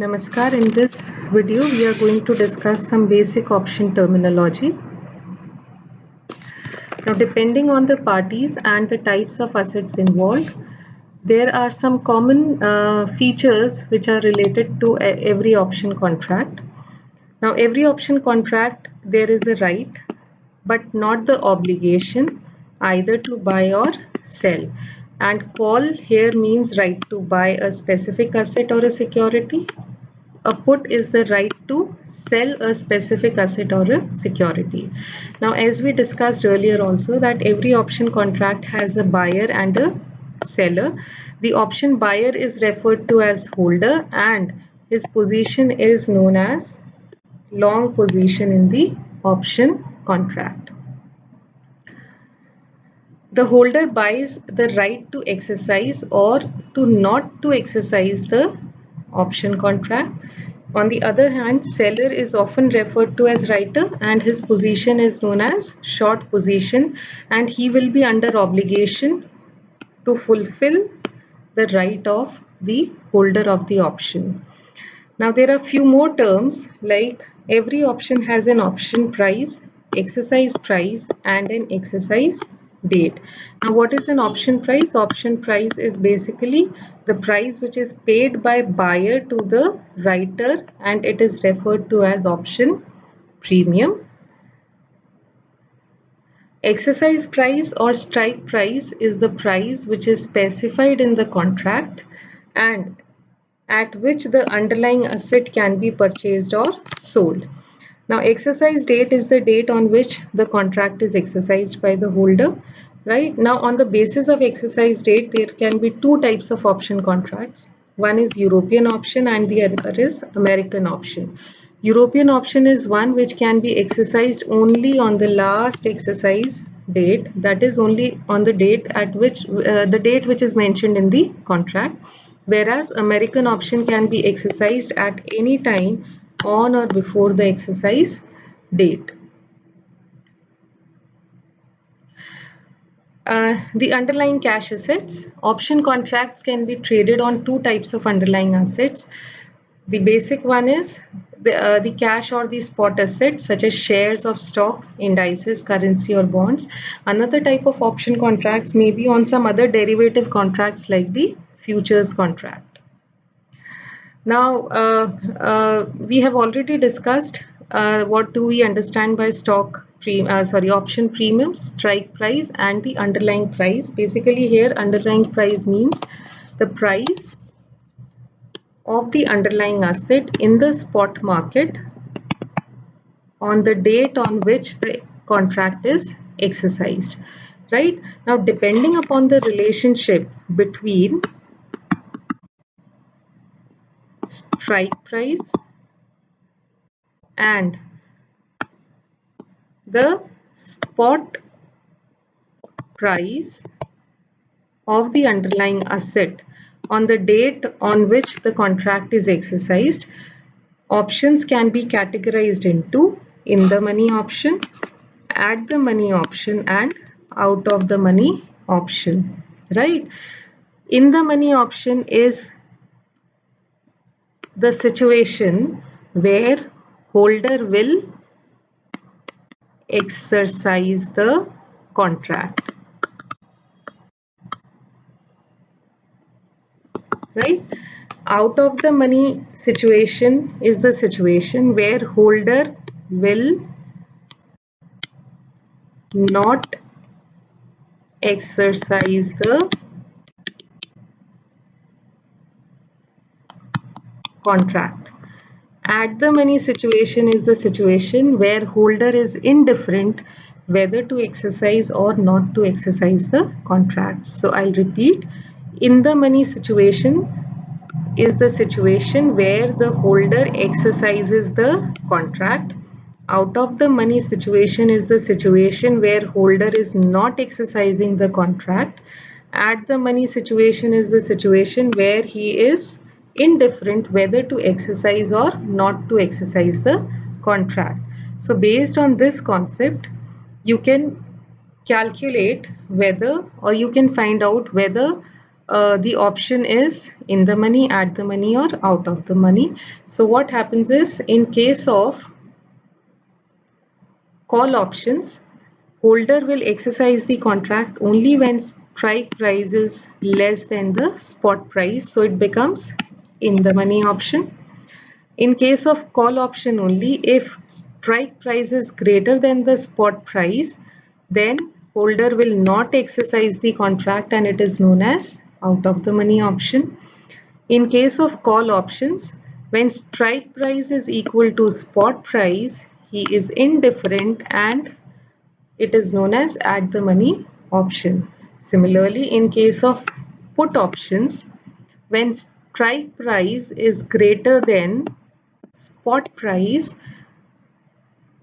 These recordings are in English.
Namaskar. In this video, we are going to discuss some basic option terminology. Now, depending on the parties and the types of assets involved, there are some common features which are related to every option contract. Now, every option contract, there is a right, but not the obligation either to buy or sell. And call here means right to buy a specific asset or a security. A put is the right to sell a specific asset or a security. Now, as we discussed earlier also, that every option contract has a buyer and a seller. The option buyer is referred to as holder and his position is known as long position in the option contract. The holder buys the right to exercise or to not to exercise the option contract. On the other hand, seller is often referred to as writer and his position is known as short position, and he will be under obligation to fulfill the right of the holder of the option. Now there are few more terms like every option has an option price, exercise price and an exercise date. Now what is an option price? Option price is basically the price which is paid by buyer to the writer and it is referred to as option premium. Exercise price or strike price is the price which is specified in the contract and at which the underlying asset can be purchased or sold. Now, exercise date is the date on which the contract is exercised by the holder, right? Now, on the basis of exercise date, there can be two types of option contracts. One is European option and the other is American option. European option is one which can be exercised only on the last exercise date, that is only on the date at which the date which is mentioned in the contract, whereas American option can be exercised at any time on or before the exercise date. The underlying cash assets. Option contracts can be traded on two types of underlying assets. The basic one is the cash or the spot assets such as shares of stock, indices, currency or bonds. Another type of option contracts may be on some other derivative contracts like the futures contract. Now, we have already discussed what do we understand by option premium, strike price and the underlying price. Basically here underlying price means the price of the underlying asset in the spot market on the date on which the contract is exercised, right? Now, depending upon the relationship between strike price and the spot price of the underlying asset on the date on which the contract is exercised, options can be categorized into in the money option, at the money option and out of the money option, right? In the money option is the situation where holder will exercise the contract, right? Out of the money situation is the situation where holder will not exercise the contract. At the money situation is the situation where holder is indifferent whether to exercise or not to exercise the contract. So I'll repeat, in the money situation is the situation where the holder exercises the contract. Out of the money situation is the situation where holder is not exercising the contract. At the money situation is the situation where he is indifferent whether to exercise or not to exercise the contract. So based on this concept, you can calculate whether or you can find out whether the option is in the money, at the money, or out of the money. So what happens is, in case of call options, holder will exercise the contract only when strike price is less than the spot price, so it becomes in the money option. In case of call option only, if strike price is greater than the spot price, then holder will not exercise the contract and it is known as out of the money option. In case of call options, when strike price is equal to spot price, he is indifferent and it is known as at the money option. Similarly, in case of put options, when strike price is greater than spot price,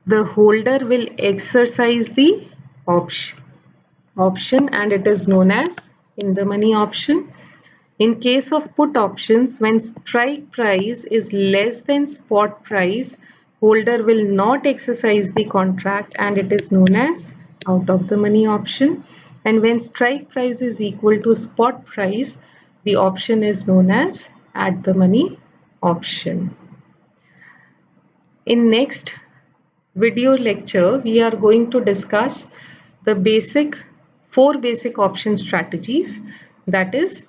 the holder will exercise the option and it is known as in the money option. In case of put options, when strike price is less than spot price, holder will not exercise the contract and it is known as out of the money option. And when strike price is equal to spot price, the option is known as at the money option. In next video lecture, we are going to discuss the four basic option strategies, that is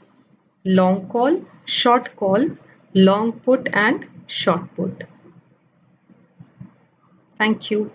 long call, short call, long put and short put. Thank you.